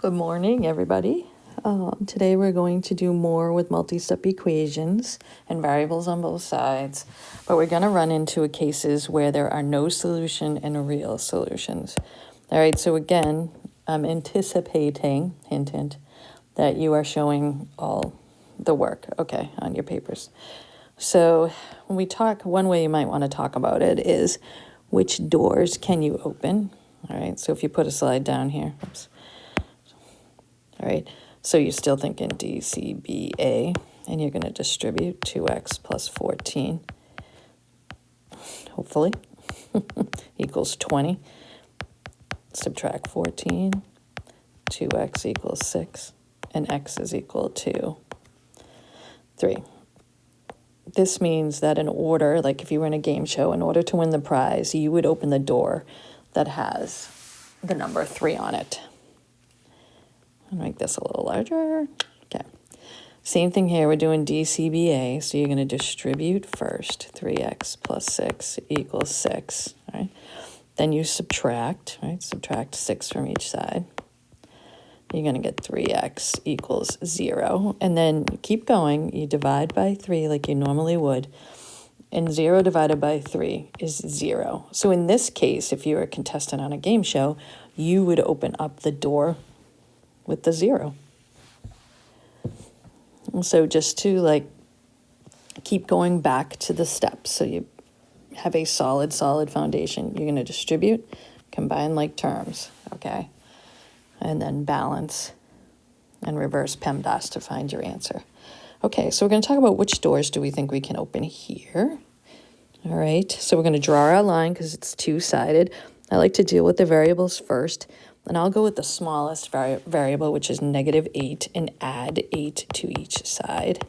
Good morning, everybody. Today we're going to do more with multi-step equations and variables on both sides, but we're going to run into cases where there are no solution and real solutions. All right, so again, I'm anticipating, hint, hint, that you are showing all the work, okay, on your papers. So when we talk, one way you might want to talk about it is which doors can you open? All right, so if you put a slide down here, oops. All right, so you're still thinking DCBA, and you're going to distribute 2x plus 14, hopefully, equals 20. Subtract 14, 2x equals 6, and x is equal to 3. This means that in order, like if you were in a game show, in order to win the prize, you would open the door that has the number 3 on it. I'll make this a little larger. Okay. Same thing here. We're doing DCBA. So you're going to distribute first. 3x plus 6 equals 6. All right. Then you subtract. Right. Subtract 6 from each side. You're going to get 3x equals 0. And then keep going. You divide by 3 like you normally would. And 0 divided by 3 is 0. So in this case, if you were a contestant on a game show, you would open up the door with the 0. And so just to keep going back to the steps so you have a solid foundation. You're going to distribute, combine like terms, okay? And then balance and reverse PEMDAS to find your answer. Okay, so we're going to talk about which doors do we think we can open here. All right, so we're going to draw our line because it's two-sided. I like to deal with the variables first. And I'll go with the smallest variable, which is -8, and add 8 to each side.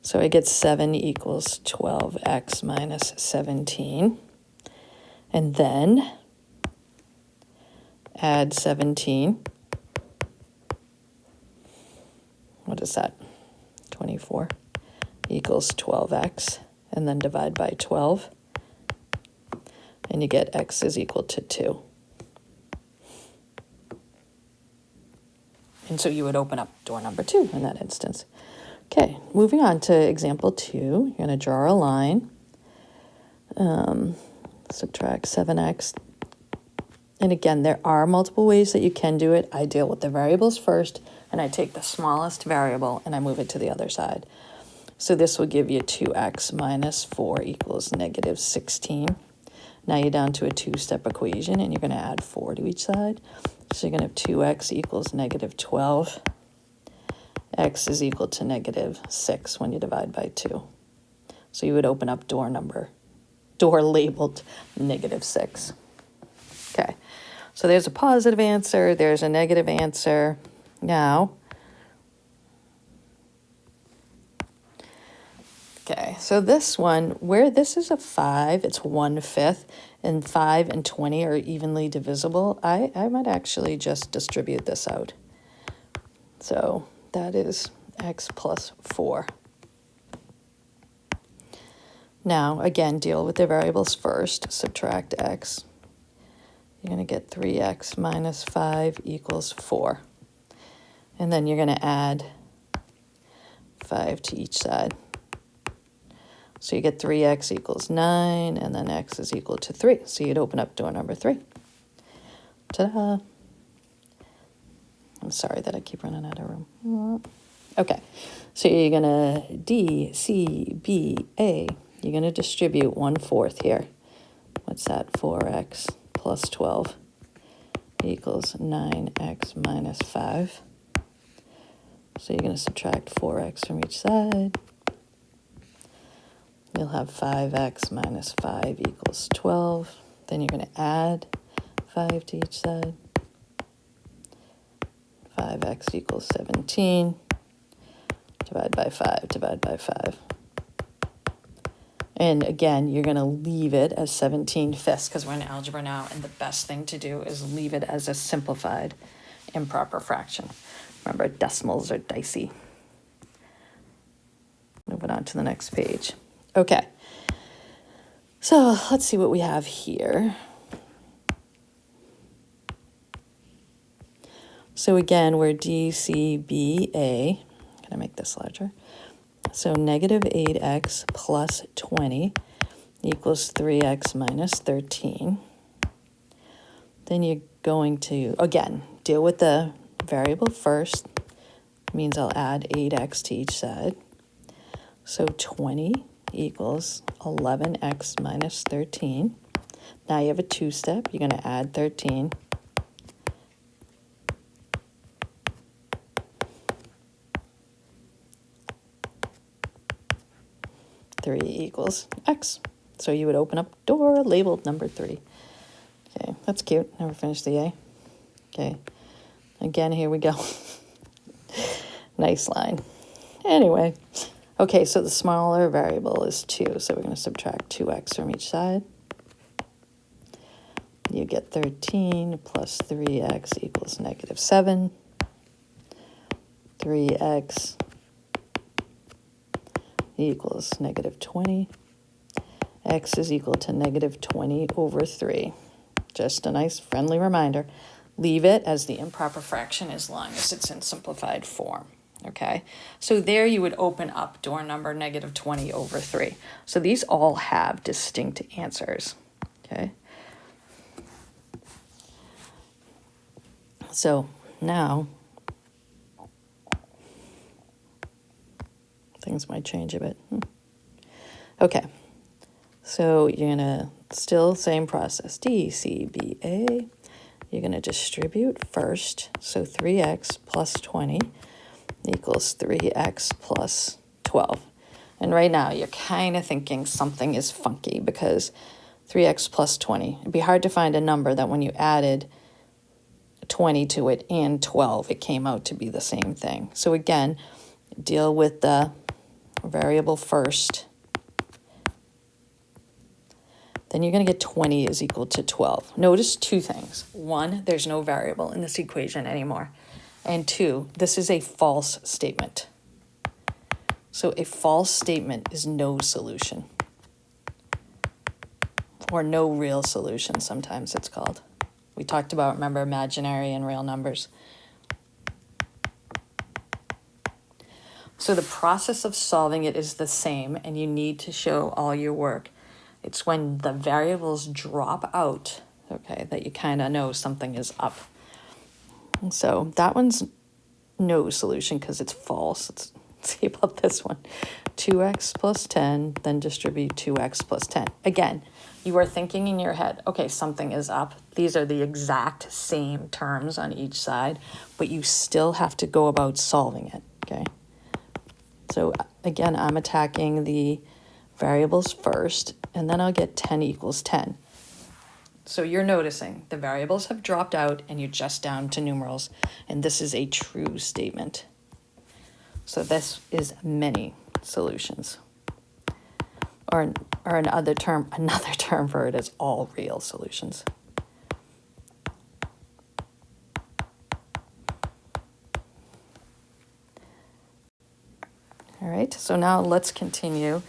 So I get 7 equals 12x minus 17. And then add 17. What is that? 24 equals 12x. And then divide by 12. And you get x is equal to 2. And so you would open up door number 2 in that instance. Okay, moving on to example 2. You're going to draw a line. Subtract 7x. And again, there are multiple ways that you can do it. I deal with the variables first, and I take the smallest variable, and I move it to the other side. So this will give you 2x minus 4 equals -16. Now you're down to a two-step equation, and you're going to add 4 to each side. So you're going to have 2x equals -12. X is equal to -6 when you divide by 2. So you would open up door labeled -6. Okay, so there's a positive answer. There's a negative answer. Now, okay, so this one, where this is a 5, it's 1/5, and 5 and 20 are evenly divisible, I might actually just distribute this out. So that is x plus 4. Now, again, deal with the variables first. Subtract x. You're going to get 3x minus 5 equals 4. And then you're going to add 5 to each side. So you get 3x equals 9, and then x is equal to 3. So you'd open up door number 3. Ta-da! I'm sorry that I keep running out of room. Okay, so you're going to DCBA. You're going to distribute 1/4 here. What's that? 4x plus 12 equals 9x minus 5. So you're going to subtract 4x from each side. You'll have 5x minus 5 equals 12. Then you're going to add 5 to each side. 5x equals 17. Divide by 5, divide by 5. And again, you're going to leave it as 17/5 because we're in algebra now, and the best thing to do is leave it as a simplified improper fraction. Remember, decimals are dicey. Moving on to the next page. Okay, so let's see what we have here. So again, we're DCBA. Can I make this larger? So negative 8x plus 20 equals 3x minus 13. Then you're going to, again, deal with the variable first. Means I'll add 8x to each side. So 20 equals 11x minus 13. Now you have a two-step. You're going to add 13. Three equals x. So you would open up door labeled number 3. Okay, that's cute. Never finished the A. Okay, again, here we go. Nice line. Anyway, okay, so the smaller variable is 2, so we're going to subtract 2x from each side. You get 13 plus 3x equals negative 7. 3x equals negative 20. X is equal to negative 20 over 3. Just a nice friendly reminder. Leave it as the improper fraction as long as it's in simplified form. Okay, so there you would open up door number negative 20 over 3. So these all have distinct answers. Okay. So now things might change a bit. Okay, so you're gonna still same process. DCBA. You're gonna distribute first. So 3x plus 20 equals 3x plus 12. And right now you're kind of thinking something is funky because 3x plus 20. It'd be hard to find a number that when you added 20 to it and 12, it came out to be the same thing. So again, deal with the variable first. Then you're going to get 20 is equal to 12. Notice two things. One, there's no variable in this equation anymore. And two, this is a false statement. So a false statement is no solution. Or no real solution, sometimes it's called. We talked about, remember, imaginary and real numbers. So the process of solving it is the same, and you need to show all your work. It's when the variables drop out, okay, that you kind of know something is up. And so that one's no solution because it's false. Let's see about this one. 2x plus 10, then distribute 2x plus 10. Again, you are thinking in your head, okay, something is up. These are the exact same terms on each side, but you still have to go about solving it, okay? So again, I'm attacking the variables first, and then I'll get 10 equals 10. So you're noticing the variables have dropped out and you're just down to numerals, and this is a true statement. So this is many solutions. Or another term for it is all real solutions. All right, so now let's continue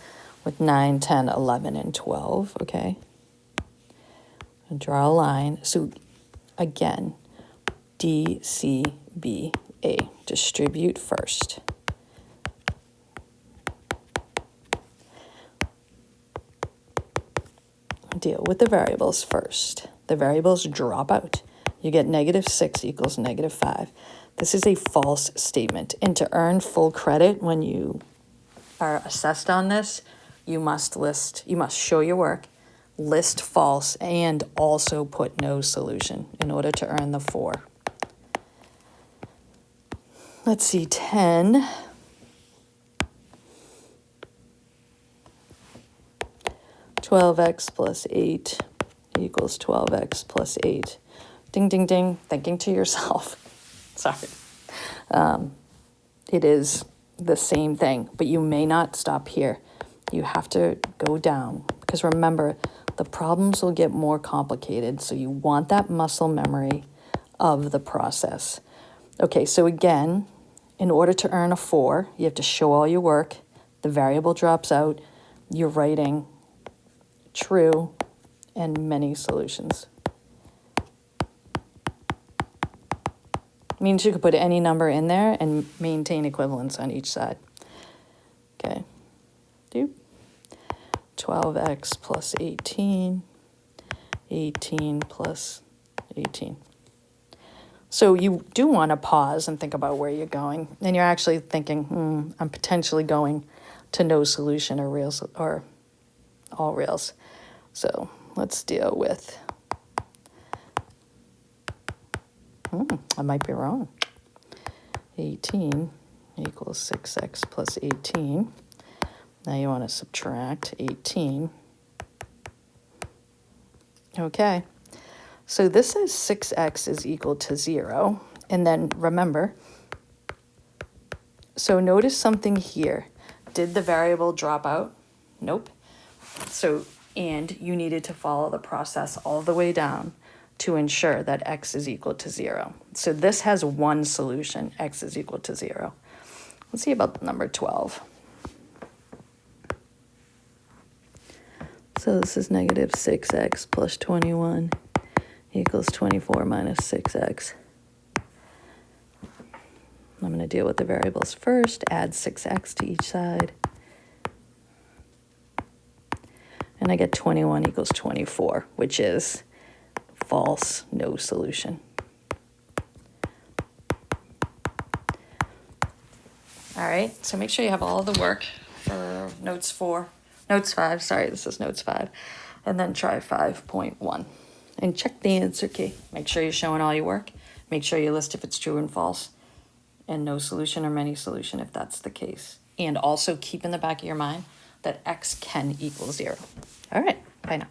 with 9, 10, 11, and 12, okay? And draw a line. So again, DCBA, distribute first. Deal with the variables first. The variables drop out. You get negative 6 equals negative 5. This is a false statement. And to earn full credit when you are assessed on this, you must show your work, list false, and also put no solution in order to earn the 4. Let's see, 10. $12x plus 8 equals 12x plus 8. Ding, ding, ding, thinking to yourself. Sorry. It is the same thing, but you may not stop here. You have to go down because remember, the problems will get more complicated, so you want that muscle memory of the process. Okay, so again, in order to earn a 4, you have to show all your work. The variable drops out. You're writing true and many solutions. Means you could put any number in there and maintain equivalence on each side. Okay. Do 12x plus 18, 18 plus 18. So you do want to pause and think about where you're going. And you're actually thinking, I'm potentially going to no solution or reals or all reals. So let's deal with, I might be wrong. 18 equals 6x plus 18. Now you want to subtract 18. Okay. So this says 6x is equal to 0. And then remember, so notice something here. Did the variable drop out? Nope. So, and you needed to follow the process all the way down to ensure that x is equal to 0. So this has one solution, x is equal to 0. Let's see about number 12. So this is negative 6x plus 21 equals 24 minus 6x. I'm going to deal with the variables first, add 6x to each side. And I get 21 equals 24, which is false, no solution. All right, so make sure you have all the work for notes 5, sorry, this is notes 5. And then try 5.1. And check the answer key. Make sure you're showing all your work. Make sure you list if it's true and false. And no solution or many solution if that's the case. And also keep in the back of your mind that x can equal 0. All right, bye now.